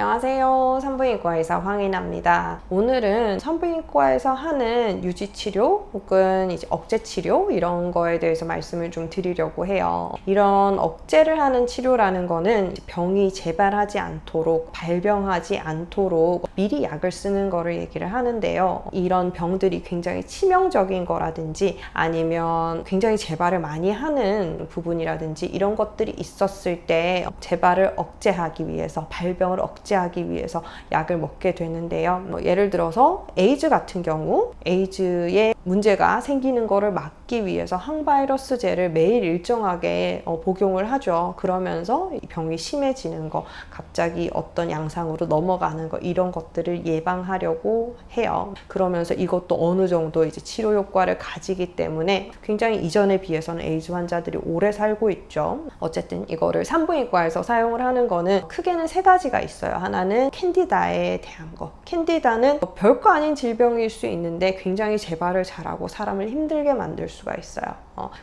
안녕하세요. 산부인과 의사 황인아입니다. 오늘은 산부인과에서 하는 유지치료 혹은 이제 억제치료 이런 거에 대해서 말씀을 좀 드리려고 해요. 이런 억제를 하는 치료라는 거는 병이 재발하지 않도록, 발병하지 않도록 미리 약을 쓰는 거를 얘기를 하는데요. 이런 병들이 굉장히 치명적인 거라든지 아니면 굉장히 재발을 많이 하는 부분이라든지 이런 것들이 있었을 때 재발을 억제하기 위해서, 발병을 억제하기 위해서 약을 먹게 되는데요. 예를 들어서 에이즈 같은 경우, 에이즈에 문제가 생기는 거를 막기 위해서 항바이러스제를 매일 일정하게 복용을 하죠. 그러면서 병이 심해지는 거, 갑자기 어떤 양상으로 넘어가는 거, 이런 것들을 예방하려고 해요. 그러면서 이것도 어느 정도 이제 치료 효과를 가지기 때문에 굉장히 이전에 비해서는 에이즈 환자들이 오래 살고 있죠. 어쨌든 이거를 산부인과에서 사용을 하는 거는 크게는 세 가지가 있어요. 하나는 캔디다에 대한 거. 캔디다는 별거 아닌 질병일 수 있는데 굉장히 재발을 잘하고 사람을 힘들게 만들 수가 있어요.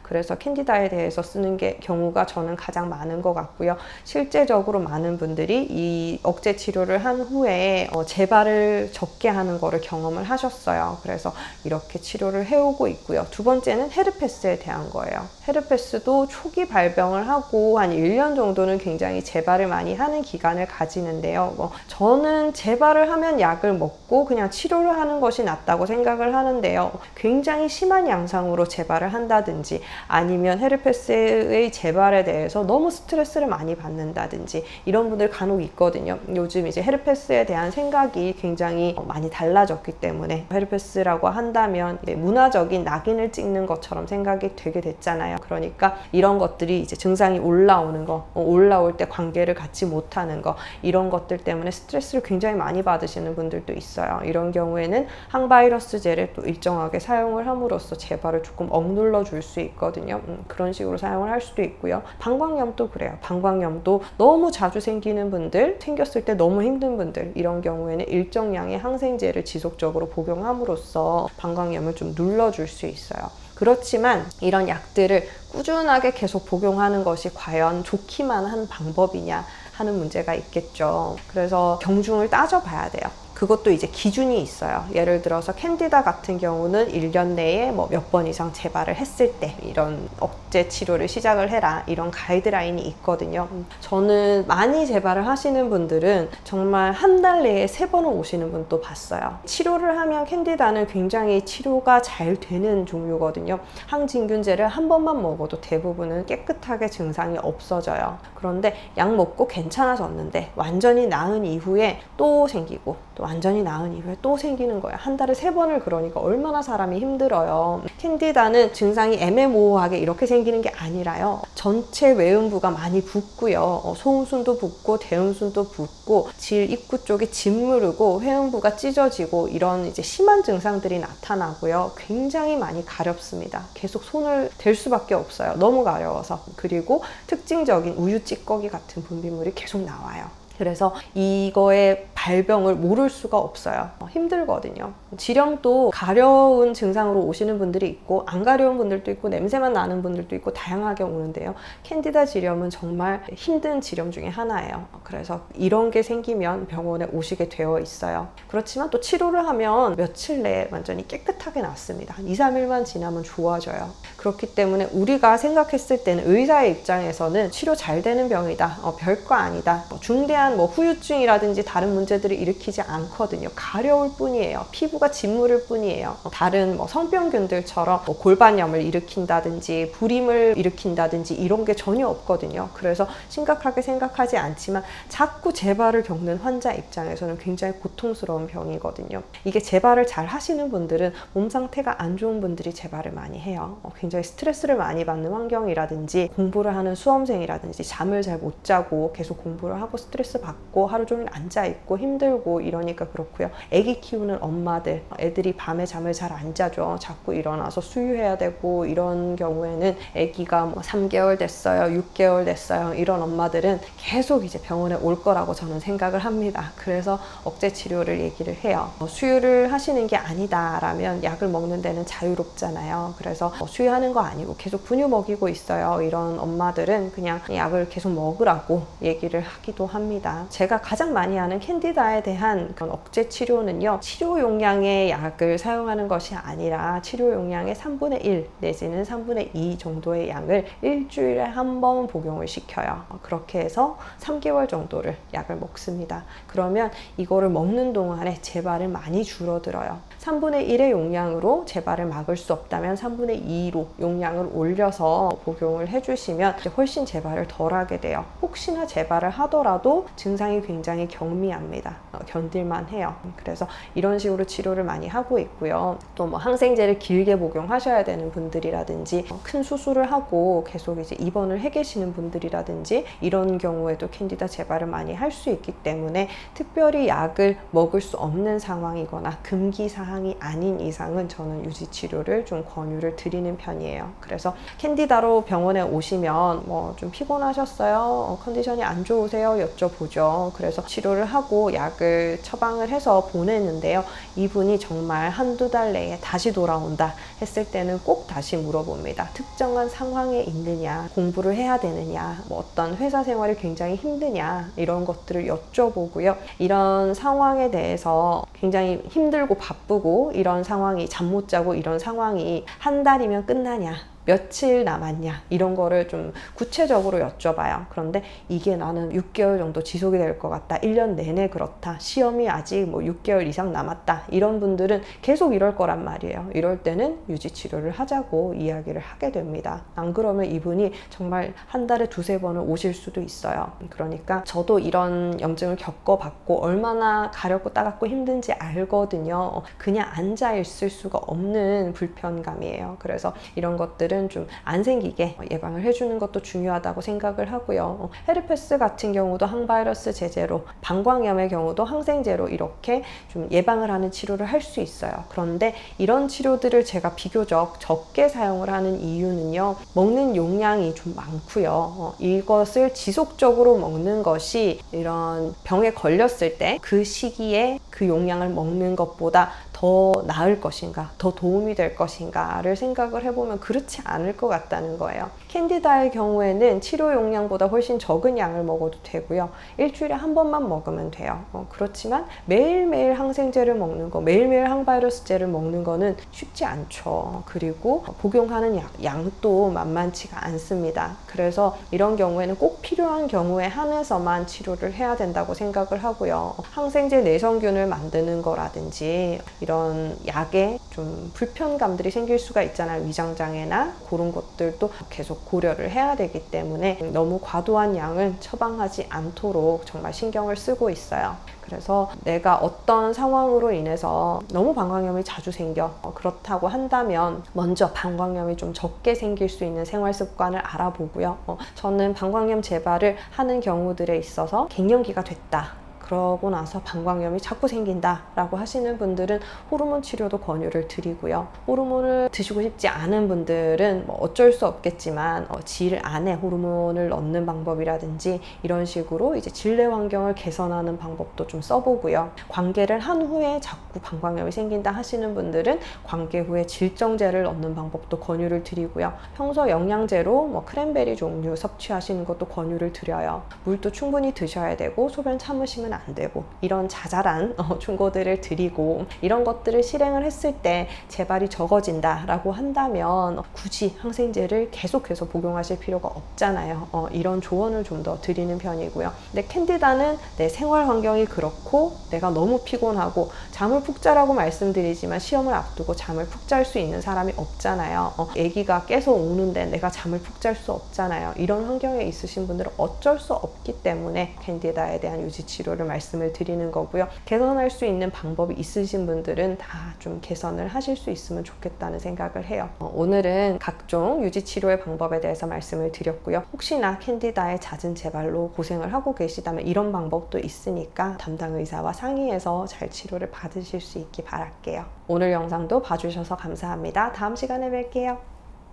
그래서 캔디다에 대해서 쓰는 경우가 저는 가장 많은 것 같고요. 실제적으로 많은 분들이 이 억제 치료를 한 후에 재발을 적게 하는 거를 경험을 하셨어요. 그래서 이렇게 치료를 해오고 있고요. 두 번째는 헤르페스에 대한 거예요. 헤르페스도 초기 발병을 하고 한 1년 정도는 굉장히 재발을 많이 하는 기간을 가지는데요. 저는 재발을 하면 약을 먹고 그냥 치료를 하는 것이 낫다고 생각을 하는데요. 굉장히 심한 양상으로 재발을 한다든지 아니면 헤르페스의 재발에 대해서 너무 스트레스를 많이 받는다든지 이런 분들 간혹 있거든요. 요즘 이제 헤르페스에 대한 생각이 굉장히 많이 달라졌기 때문에 헤르페스라고 한다면 문화적인 낙인을 찍는 것처럼 생각이 되게 됐잖아요. 그러니까 이런 것들이 이제 증상이 올라오는 거, 올라올 때 관계를 갖지 못하는 거, 이런 것들 때문에 스트레스를 굉장히 많이 받으시는 분들도 있어요. 이런 경우에는 항바이러스제를 또 일정하게 사용을 함으로써 재발을 조금 억눌러 줄 수 있거든요. 그런 식으로 사용을 할 수도 있고요. 방광염도 그래요. 방광염도 너무 자주 생기는 분들, 생겼을 때 너무 힘든 분들, 이런 경우에는 일정량의 항생제를 지속적으로 복용함으로써 방광염을 좀 눌러줄 수 있어요. 그렇지만 이런 약들을 꾸준하게 계속 복용하는 것이 과연 좋기만 한 방법이냐 하는 문제가 있겠죠. 그래서 경중을 따져봐야 돼요. 그것도 이제 기준이 있어요. 예를 들어서 캔디다 같은 경우는 1년 내에 몇 번 이상 재발을 했을 때 이런 억제 치료를 시작을 해라, 이런 가이드라인이 있거든요. 저는 많이 재발을 하시는 분들은 정말 한 달 내에 3번은 오시는 분도 봤어요. 치료를 하면 캔디다는 굉장히 치료가 잘 되는 종류거든요. 항진균제를 한 번만 먹어도 대부분은 깨끗하게 증상이 없어져요. 그런데 약 먹고 괜찮아졌는데 완전히 나은 이후에 또 생기고, 또 완전히 나은 이후에 또 생기는 거야. 한 달에 3번을 그러니까 얼마나 사람이 힘들어요. 캔디다는 증상이 애매모호하게 이렇게 생기는 게 아니라요. 전체 외음부가 많이 붓고요. 소음순도 붓고 대음순도 붓고 질 입구 쪽이 짓무르고 회음부가 찢어지고 이런 이제 심한 증상들이 나타나고요. 굉장히 많이 가렵습니다. 계속 손을 댈 수밖에 없어요. 너무 가려워서. 그리고 특징적인 우유 찌꺼기 같은 분비물이 계속 나와요. 그래서 이거의 발병을 모를 수가 없어요. 힘들거든요. 지령도 가려운 증상으로 오시는 분들이 있고 안 가려운 분들도 있고 냄새만 나는 분들도 있고 다양하게 오는데요. 캔디다 지렴은 정말 힘든 지렴 중에 하나예요. 그래서 이런 게 생기면 병원에 오시게 되어 있어요. 그렇지만 또 치료를 하면 며칠 내에 완전히 깨끗하게 낫습니다. 한 2, 3일만 지나면 좋아져요. 그렇기 때문에 우리가 생각했을 때는, 의사의 입장에서는 치료 잘 되는 병이다, 별거 아니다, 중대한 후유증이라든지 다른 문제들을 일으키지 않거든요. 가려울 뿐이에요. 피부가 짓무를 뿐이에요. 다른 성병균들처럼 골반염을 일으킨다든지 불임을 일으킨다든지 이런 게 전혀 없거든요. 그래서 심각하게 생각하지 않지만 자꾸 재발을 겪는 환자 입장에서는 굉장히 고통스러운 병이거든요. 이게 재발을 잘 하시는 분들은 몸 상태가 안 좋은 분들이 재발을 많이 해요. 굉장히 스트레스를 많이 받는 환경이라든지 공부를 하는 수험생이라든지 잠을 잘 못 자고 계속 공부를 하고 스트레스 받고 하루 종일 앉아있고 힘들고 이러니까 그렇고요. 애기 키우는 엄마들, 애들이 밤에 잠을 잘 안 자죠. 자꾸 일어나서 수유해야 되고 이런 경우에는 애기가 3개월 됐어요, 6개월 됐어요, 이런 엄마들은 계속 이제 병원에 올 거라고 저는 생각을 합니다. 그래서 억제 치료를 얘기를 해요. 수유를 하시는 게 아니다 라면 약을 먹는 데는 자유롭잖아요. 그래서 수유하는 거 아니고 계속 분유 먹이고 있어요, 이런 엄마들은 그냥 약을 계속 먹으라고 얘기를 하기도 합니다. 합니다. 제가 가장 많이 하는 캔디다에 대한 그런 억제 치료는요, 치료 용량의 약을 사용하는 것이 아니라 치료 용량의 3분의 1 내지는 3분의 2 정도의 양을 일주일에 한 번 복용을 시켜요. 그렇게 해서 3개월 정도를 약을 먹습니다. 그러면 이거를 먹는 동안에 재발을 많이 줄어들어요. 3분의 1의 용량으로 재발을 막을 수 없다면 3분의 2로 용량을 올려서 복용을 해주시면 훨씬 재발을 덜 하게 돼요. 혹시나 재발을 하더라도 증상이 굉장히 경미합니다. 견딜만 해요. 그래서 이런 식으로 치료를 많이 하고 있고요. 또 뭐 항생제를 길게 복용하셔야 되는 분들이라든지 큰 수술을 하고 계속 이제 입원을 해 계시는 분들이라든지 이런 경우에도 캔디다 재발을 많이 할 수 있기 때문에 특별히 약을 먹을 수 없는 상황이거나 금기 사항이 아닌 이상은 저는 유지 치료를 좀 권유를 드리는 편이에요. 그래서 캔디다로 병원에 오시면 뭐 좀 피곤하셨어요? 컨디션이 안 좋으세요? 여쭤보죠. 그래서 치료를 하고 약을 처방을 해서 보내는데요. 이분이 정말 한두 달 내에 다시 돌아온다 했을 때는 꼭 다시 물어봅니다. 특정한 상황에 있느냐, 공부를 해야 되느냐, 뭐 어떤 회사 생활이 굉장히 힘드냐, 이런 것들을 여쭤보고요. 이런 상황에 대해서 굉장히 힘들고 바쁘고 이런 상황이 잠 못 자고 이런 상황이 한 달이면 끝나냐, 며칠 남았냐, 이런 거를 좀 구체적으로 여쭤봐요. 그런데 이게 나는 6개월 정도 지속이 될 것 같다, 1년 내내 그렇다, 시험이 아직 뭐 6개월 이상 남았다, 이런 분들은 계속 이럴 거란 말이에요. 이럴 때는 유지 치료를 하자고 이야기를 하게 됩니다. 안 그러면 이분이 정말 한 달에 2~3번은 오실 수도 있어요. 그러니까 저도 이런 염증을 겪어봤고 얼마나 가렵고 따갑고 힘든지 알거든요. 그냥 앉아 있을 수가 없는 불편감이에요. 그래서 이런 것들은 좀 안 생기게 예방을 해주는 것도 중요하다고 생각을 하고요. 헤르페스 같은 경우도 항바이러스 제제로, 방광염의 경우도 항생제로 이렇게 좀 예방을 하는 치료를 할 수 있어요. 그런데 이런 치료들을 제가 비교적 적게 사용을 하는 이유는요, 먹는 용량이 좀 많고요. 이것을 지속적으로 먹는 것이 이런 병에 걸렸을 때 그 시기에 그 용량을 먹는 것보다 더 나을 것인가, 더 도움이 될 것인가를 생각을 해보면 그렇지 않을 것 같다는 거예요. 캔디다의 경우에는 치료 용량보다 훨씬 적은 양을 먹어도 되고요. 일주일에 한 번만 먹으면 돼요. 그렇지만 매일매일 항생제를 먹는 거, 매일매일 항바이러스제를 먹는 거는 쉽지 않죠. 그리고 복용하는 양도 만만치가 않습니다. 그래서 이런 경우에는 꼭 필요한 경우에 한해서만 치료를 해야 된다고 생각을 하고요. 항생제 내성균을 만드는 거라든지 이런 약에 좀 불편감들이 생길 수가 있잖아요. 위장장애나 그런 것들도 계속 고려를 해야 되기 때문에 너무 과도한 양은 처방하지 않도록 정말 신경을 쓰고 있어요. 그래서 내가 어떤 상황으로 인해서 너무 방광염이 자주 생겨, 그렇다고 한다면 먼저 방광염이 좀 적게 생길 수 있는 생활 습관을 알아보고요. 저는 방광염 재발을 하는 경우들에 있어서 갱년기가 됐다, 그러고 나서 방광염이 자꾸 생긴다 라고 하시는 분들은 호르몬 치료도 권유를 드리고요. 호르몬을 드시고 싶지 않은 분들은 뭐 어쩔 수 없겠지만 질 안에 호르몬을 넣는 방법이라든지 이런 식으로 이제 질내 환경을 개선하는 방법도 좀 써보고요. 관계를 한 후에 자꾸 방광염이 생긴다 하시는 분들은 관계 후에 질정제를 넣는 방법도 권유를 드리고요. 평소 영양제로 뭐 크랜베리 종류 섭취하시는 것도 권유를 드려요. 물도 충분히 드셔야 되고 소변 참으시면 안 되고, 이런 자잘한 충고들을 드리고, 이런 것들을 실행을 했을 때 재발이 적어진다 라고 한다면 굳이 항생제를 계속해서 복용하실 필요가 없잖아요. 이런 조언을 좀 더 드리는 편이고요. 근데 캔디다는 내 생활 환경이 그렇고 내가 너무 피곤하고 잠을 푹 자라고 말씀드리지만 시험을 앞두고 잠을 푹 잘 수 있는 사람이 없잖아요. 아기가 깨서 오는데 내가 잠을 푹 잘 수 없잖아요. 이런 환경에 있으신 분들은 어쩔 수 없기 때문에 캔디다에 대한 유지 치료를 말씀을 드리는 거고요. 개선할 수 있는 방법이 있으신 분들은 다 좀 개선을 하실 수 있으면 좋겠다는 생각을 해요. 오늘은 각종 유지 치료의 방법에 대해서 말씀을 드렸고요. 혹시나 캔디다의 잦은 재발로 고생을 하고 계시다면 이런 방법도 있으니까 담당 의사와 상의해서 잘 치료를 받으실 수 있기 바랄게요. 오늘 영상도 봐주셔서 감사합니다. 다음 시간에 뵐게요.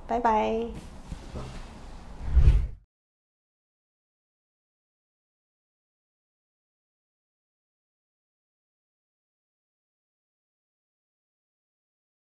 바이바이.